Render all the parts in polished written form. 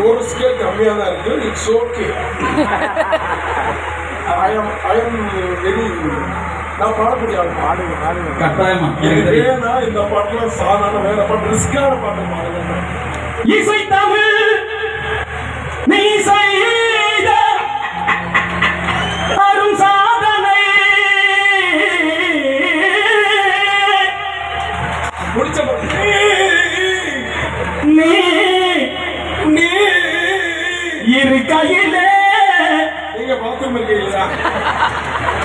ஒரு ஸ்கேல் கம்மியா தான் இருக்கு. It's okay. I am very நான் பாடக்கூடிய ஆள். கட்டாயமா ஏன்னா இந்த பாட்டுல சாதாரண வேற பாட்டு ரிஸ்கான பாட்டு பாடுங்க. இசை தமிழ் நீ செய்த அரும் சாதனை முடிச்ச நீ நீ இரு கையிலே நீங்க பாத்ரூம் இருக்கீங்களா?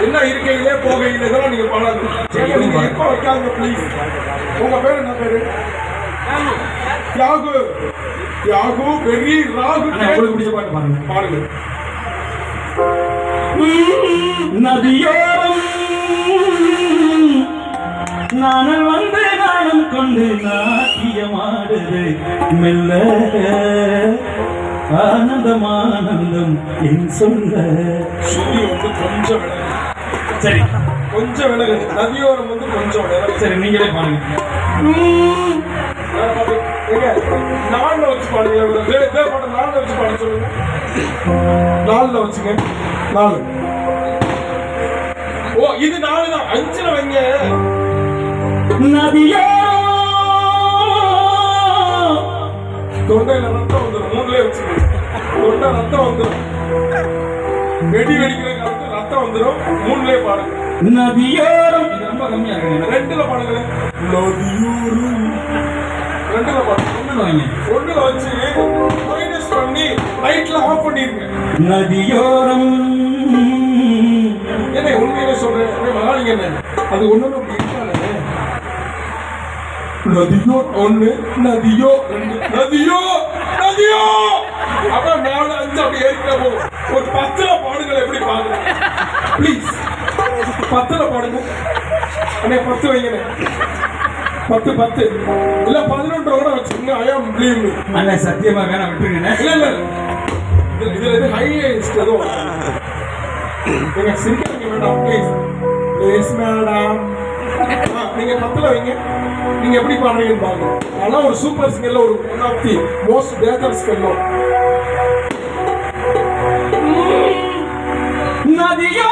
என்ன இருக்கையிலே போகையிலே தான் நீங்க பாடாது. நீங்க எப்ப வைக்காங்க ப்ளீஸ். உங்க பேர் என்ன பேரு? தியாகு. தியாகு வெரி ராகு. உங்களுக்கு பிடிச்ச பாட்டு பாருங்க. பாருங்க. நதியோரம் நானல் வந்து நாணம் கொண்டு நாட்டியமாடுது மெல்ல ஆனந்தமானந்தம் என் சொல்ல. சுத்தி வந்து கொஞ்சம் விலகு. சரி கொஞ்சம் விலகு. நதியோரம் வந்து கொஞ்சம் விலகு. சரி நீங்களே பாருங்க. நாலுல வச்சு பாடுங்க. பாட்டு நாலுல வச்சு பாட சொல்லுங்க. நாலுல வச்சுங்க. நாலு. ஓ இது நாலு தான். அஞ்சுல வைங்க. நதியோ தொண்டையில ரத்தம் வந்துடும். மூணுலயே வச்சுக்கோங்க. தொண்டை ரத்தம் வந்துடும். வெடி வெடிக்கிற காலத்துல ரத்தம் வந்துடும். மூணுலயே பாடுங்க. நதியோரம் இது ரொம்ப கம்மியா இருக்கு. ரெண்டுல பாடுங்களேன். நதியோரம் ரெண்டுல பாடுங்க. ஒண்ணுல வைங்க. ஒண்ணுல வச்சு மைனஸ் பண்ணி லைட்ல ஆஃப் பண்ணிருங்க. நதியோரம் என்ன உண்மையிலே சொல்றேன். மகாலிங்க என்ன அது ஒண்ணு அப்படி இருக்கானே. நதியோ ஒண்ணு, நதியோ ரெண்டு, நதியோ நதியோ அப்புறம் 4 5 அப்படி ஏறிக்கிட்டே போகும். ஒரு 10ல பாடுங்கள். எப்படி பாடுங்க ப்ளீஸ். 10ல பாடுங்க. அண்ணே 10 வைங்கண்ணே. 10 10 இல்ல 11 கூட வச்சுக்கோங்க. ஐ ஆம் பிளீவ் மீ. அண்ணே சத்தியமா வேணாம் விட்டுருங்க. இல்ல இல்ல இதுல இது ஹையஸ்ட் ஏதோ நீங்க சிரிக்கிறீங்க மேடம். Please please madam. நீங்க 10ல வைங்க. நீங்க எப்படி பாடுறீங்கன்னு பாருங்க. ஆனா ஒரு சூப்பர் சிங்கர்ல ஒரு one of the most dangerous fellow. நதியோ